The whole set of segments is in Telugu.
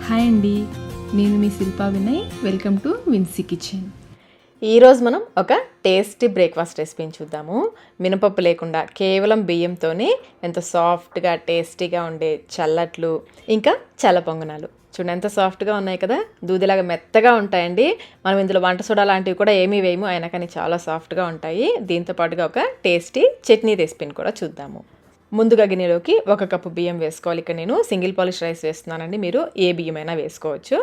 హాయ్ అండి, నేను మీ Shilpa Vinay. Welcome to Vincy kitchen. ఈరోజు మనం ఒక టేస్టీ బ్రేక్ఫాస్ట్ రెసిపీని చూద్దాము. మినపప్పు లేకుండా కేవలం బియ్యంతోనే ఎంతో సాఫ్ట్గా టేస్టీగా ఉండే చల్లట్లు ఇంకా చల్ల పొంగనాలు చూడండి, ఎంత సాఫ్ట్గా ఉన్నాయి కదా, దూదిలాగా మెత్తగా ఉంటాయండి. మనం ఇందులో వంట సోడా లాంటివి కూడా ఏమీ వేయము, అయినా కానీ చాలా సాఫ్ట్గా ఉంటాయి. దీంతో పాటుగా ఒక టేస్టీ చట్నీ రెసిపీని కూడా చూద్దాము. ముందుగా గిన్నెలోకి 1 కప్పు బియ్యం వేసుకోవాలి. ఇక్కడ నేను సింగిల్ పాలిష్ రైస్ వేస్తున్నానండి, మీరు ఏ బియ్యమైనా వేసుకోవచ్చు.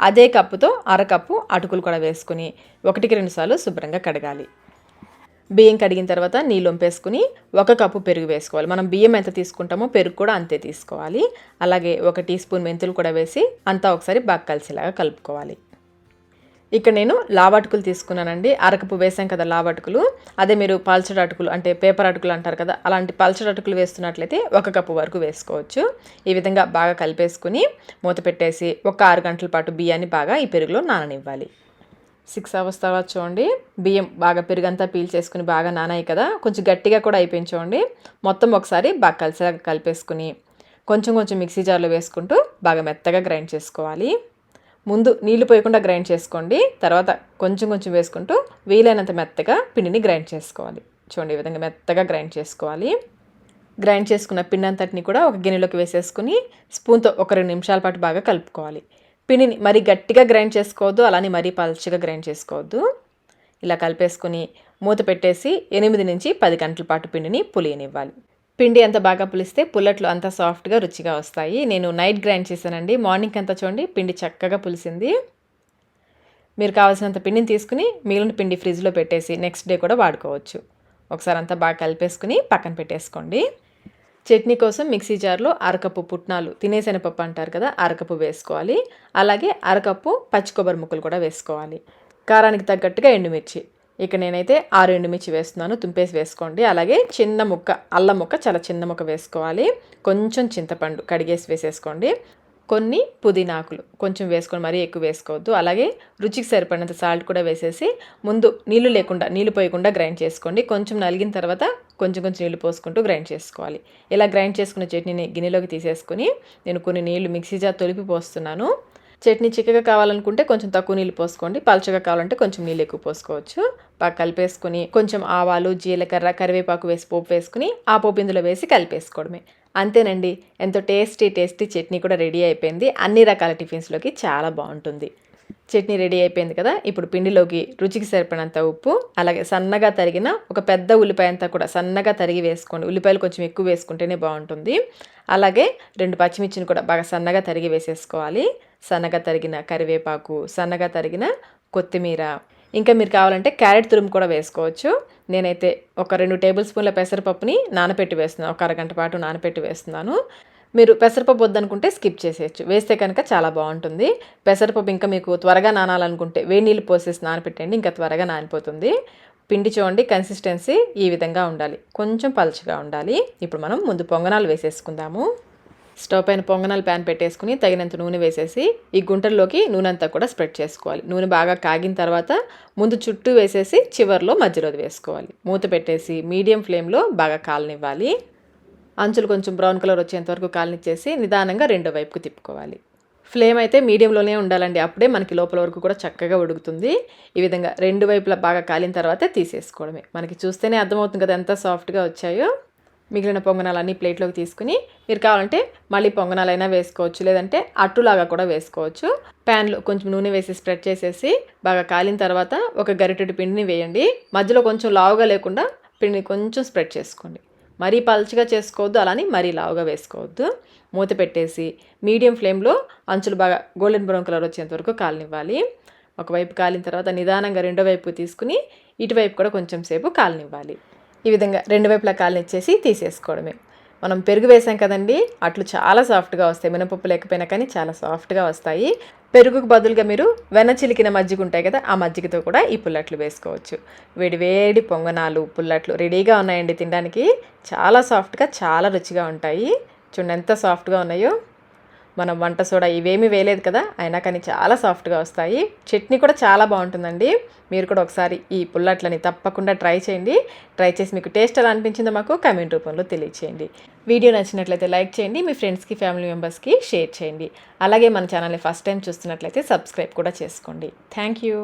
అదే కప్పుతో అరకప్పు అటుకులు కూడా వేసుకుని 1-2 సార్లు శుభ్రంగా కడగాలి. బియ్యం కడిగిన తర్వాత నీళ్ళు వంపేసుకుని 1 కప్పు పెరుగు వేసుకోవాలి. మనం బియ్యం ఎంత తీసుకుంటామో పెరుగు కూడా అంతే తీసుకోవాలి. అలాగే 1 టీ స్పూన్ మెంతులు కూడా వేసి అంతా ఒకసారి బాగా కలిసేలాగా కలుపుకోవాలి. ఇక్కడ నేను లావటుకులు తీసుకున్నానండి. అరకప్పు వేసాం కదా లావటుకులు, అదే మీరు పల్చడి అటుకులు అంటే పేపర్ అటుకులు అంటారు కదా, అలాంటి పల్చడి అటుకులు వేస్తున్నట్లయితే 1 కప్పు వరకు వేసుకోవచ్చు. ఈ విధంగా బాగా కలిపేసుకుని మూత పెట్టేసి ఒక 6 గంటల పాటు బియ్యాన్ని బాగా ఈ పెరుగులో నాననివ్వాలి. 6 అవర్స్ తర్వాత చూడండి, బియ్యం బాగా పెరుగంతా పీల్చేసుకుని బాగా నానాయి కదా, కొంచెం గట్టిగా కూడా అయిపోయింది చూడండి. మొత్తం ఒకసారి బాగా కలిసేలాగా కలిపేసుకుని కొంచెం కొంచెం మిక్సీ జార్లో వేసుకుంటూ బాగా మెత్తగా గ్రైండ్ చేసుకోవాలి. ముందు నీళ్లు పోయకుండా గ్రైండ్ చేసుకోండి, తర్వాత కొంచెం కొంచెం వేసుకుంటూ వీలైనంత మెత్తగా పిండిని గ్రైండ్ చేసుకోవాలి. చూడండి, ఈ విధంగా మెత్తగా గ్రైండ్ చేసుకోవాలి. గ్రైండ్ చేసుకున్న పిండి అంతటిని కూడా ఒక గిన్నెలోకి వేసేసుకుని స్పూన్తో ఒక 2 నిమిషాల పాటు బాగా కలుపుకోవాలి. పిండిని మరీ గట్టిగా గ్రైండ్ చేసుకోవద్దు, అలానే మరీ పల్చగా గ్రైండ్ చేసుకోవద్దు. ఇలా కలిపేసుకుని మూత పెట్టేసి 8 నుంచి 10 గంటల పాటు పిండిని పులియనివ్వాలి. పిండి ఎంత బాగా పులిస్తే పుల్లట్లు అంత సాఫ్ట్గా రుచిగా వస్తాయి. నేను నైట్ గ్రైండ్ చేశానండి, మార్నింగ్ అంతా చూడండి పిండి చక్కగా పులిసింది. మీరు కావాల్సినంత పిండిని తీసుకుని మిగిలిన పిండి ఫ్రిడ్జ్లో పెట్టేసి నెక్స్ట్ డే కూడా వాడుకోవచ్చు. ఒకసారి అంతా బాగా కలిపేసుకుని పక్కన పెట్టేసుకోండి. చట్నీ కోసం మిక్సీ జార్లో అరకప్పు పుట్నాలు, తినేశనగపప్పు అంటారు కదా, అరకప్పు వేసుకోవాలి. అలాగే అరకప్పు పచ్చి కొబ్బరి ముక్కలు కూడా వేసుకోవాలి. కారానికి తగ్గట్టుగా ఎండుమిర్చి, ఇక నేనైతే 6 ఎండుమిర్చి వేస్తున్నాను, తుంపేసి వేసుకోండి. అలాగే చిన్న ముక్క అల్లం ముక్క, చాలా చిన్న ముక్క వేసుకోవాలి. కొంచెం చింతపండు కడిగేసి వేసేసుకోండి. కొన్ని పుదీనాకులు కొంచెం వేసుకొని మరీ ఎక్కువ వేసుకోవద్దు. అలాగే రుచికి సరిపడినంత సాల్ట్ కూడా వేసేసి ముందు నీళ్లు పోయకుండా గ్రైండ్ చేసుకోండి. కొంచెం నలిగిన తర్వాత కొంచెం కొంచెం నీళ్లు పోసుకుంటూ గ్రైండ్ చేసుకోవాలి. ఇలా గ్రైండ్ చేసుకున్న చట్నీని గిన్నెలోకి తీసేసుకుని నేను కొన్ని నీళ్లు మిక్సీ జార్ తొలిపి పోస్తున్నాను. చట్నీ చిక్కగా కావాలనుకుంటే కొంచెం తక్కువ నీళ్ళు పోసుకోండి, పల్చగా కావాలంటే కొంచెం నీళ్ళు ఎక్కువ పోసుకోవచ్చు. బాగా కలిపేసుకుని కొంచెం ఆవాలు, జీలకర్ర, కరివేపాకు వేసి పోపు వేసుకుని ఆ పోపు ఇందులో వేసి కలిపేసుకోవడమే. అంతేనండి, ఎంతో టేస్టీ చట్నీ కూడా రెడీ అయిపోయింది. అన్ని రకాల టిఫిన్స్లోకి చాలా బాగుంటుంది. చట్నీ రెడీ అయిపోయింది కదా, ఇప్పుడు పిండిలోకి రుచికి సరిపడినంత ఉప్పు, అలాగే సన్నగా తరిగిన ఒక పెద్ద ఉల్లిపాయ అంతా కూడా సన్నగా తరిగి వేసుకోండి. ఉల్లిపాయలు కొంచెం ఎక్కువ వేసుకుంటేనే బాగుంటుంది. అలాగే 2 పచ్చిమిర్చిని కూడా బాగా సన్నగా తరిగి వేసేసుకోవాలి. సన్నగా తరిగిన కరివేపాకు, సన్నగా తరిగిన కొత్తిమీర, ఇంకా మీరు కావాలంటే క్యారెట్ తురుము కూడా వేసుకోవచ్చు. నేనైతే ఒక 2 టేబుల్ స్పూన్ల పెసరపప్పుని నానపెట్టి వేస్తున్నాను, ఒక అరగంట పాటు నానపెట్టి వేస్తున్నాను. మీరు పెసరపప్పు వద్దనుకుంటే స్కిప్ చేసేయచ్చు, వేస్తే కనుక చాలా బాగుంటుంది. పెసరపప్పు ఇంకా మీకు త్వరగా నానాలనుకుంటే వేడి నీళ్ళు పోసేసి నానపెట్టండి, ఇంకా త్వరగా నానిపోతుంది. పిండి చూడండి, కన్సిస్టెన్సీ ఈ విధంగా ఉండాలి, కొంచెం పలుచగా ఉండాలి. ఇప్పుడు మనం ముందు పొంగనాలు వేసేసుకుందాము. స్టవ్ పైన పొంగనాలు ప్యాన్ పెట్టేసుకుని తగినంత నూనె వేసేసి ఈ గుంటల్లోకి నూనె అంతా కూడా స్ప్రెడ్ చేసుకోవాలి. నూనె బాగా కాగిన తర్వాత ముందు చుట్టూ వేసేసి చివర్లో మధ్యలోది వేసుకోవాలి. మూత పెట్టేసి మీడియం ఫ్లేమ్లో బాగా కాలనివ్వాలి. అంచులు కొంచెం బ్రౌన్ కలర్ వచ్చేంత వరకు కాలనిచ్చేసి నిదానంగా రెండో వైపుకు తిప్పుకోవాలి. ఫ్లేమ్ అయితే మీడియంలోనే ఉండాలండి, అప్పుడే మనకి లోపల వరకు కూడా చక్కగా ఉడుకుతుంది. ఈ విధంగా 2 వైపులా బాగా కాలిన తర్వాత తీసేసుకోవడమే. మనకి చూస్తేనే అర్థమవుతుంది కదా ఎంత సాఫ్ట్గా వచ్చాయో. మిగిలిన పొంగనాలన్నీ ప్లేట్లోకి తీసుకుని మీరు కావాలంటే మళ్ళీ పొంగనాలైనా వేసుకోవచ్చు, లేదంటే అట్టులాగా కూడా వేసుకోవచ్చు. ప్యాన్లో కొంచెం నూనె వేసి స్ప్రెడ్ చేసేసి బాగా కాలిన తర్వాత ఒక గరిటెడు పిండిని వేయండి. మధ్యలో కొంచెం లావుగా లేకుండా పిండిని కొంచెం స్ప్రెడ్ చేసుకోండి. మరీ పల్చగా చేసుకోవద్దు, అలానే మరీ లావుగా వేసుకోవద్దు. మూత పెట్టేసి మీడియం ఫ్లేమ్లో అంచులు బాగా గోల్డెన్ బ్రౌన్ కలర్ వచ్చేంత వరకు కాలనివ్వాలి. ఒకవైపు కాలిన తర్వాత నిదానంగా రెండో వైపు తీసుకుని ఇటువైపు కూడా కొంచెం సేపు కాలనివ్వాలి. ఈ విధంగా 2 వైపులా కాలనిచ్చేసి తీసేసుకోవడమే. మనం పెరుగు వేసాం కదండి, అట్లు చాలా సాఫ్ట్గా వస్తాయి. మినపప్పు లేకపోయినా కానీ చాలా సాఫ్ట్గా వస్తాయి. పెరుగుకు బదులుగా మీరు వెన్న చిలికిన మజ్జిగ ఉంటాయి కదా, ఆ మజ్జిగతో కూడా ఈ పుల్లట్లు వేసుకోవచ్చు. వేడి పొంగనాలు, పుల్లట్లు రెడీగా ఉన్నాయండి తినడానికి. చాలా సాఫ్ట్గా, చాలా రుచిగా ఉంటాయి. చూడండి ఎంత సాఫ్ట్గా ఉన్నాయో. మనం వంట సోడా ఇవేమీ వేయలేదు కదా, అయినా కానీ చాలా సాఫ్ట్గా వస్తాయి. చట్నీ కూడా చాలా బాగుంటుందండి. మీరు కూడా ఒకసారి ఈ పుల్లట్లని తప్పకుండా ట్రై చేయండి. ట్రై చేసి మీకు టేస్ట్ ఎలా అనిపించిందో మాకు కామెంట్ రూపంలో తెలియచేయండి. వీడియో నచ్చినట్లయితే లైక్ చేయండి, మీ ఫ్రెండ్స్కి ఫ్యామిలీ మెంబర్స్కి షేర్ చేయండి. అలాగే మన ఛానల్ని ఫస్ట్ టైం చూస్తున్నట్లయితే సబ్స్క్రైబ్ కూడా చేసుకోండి. Thank you.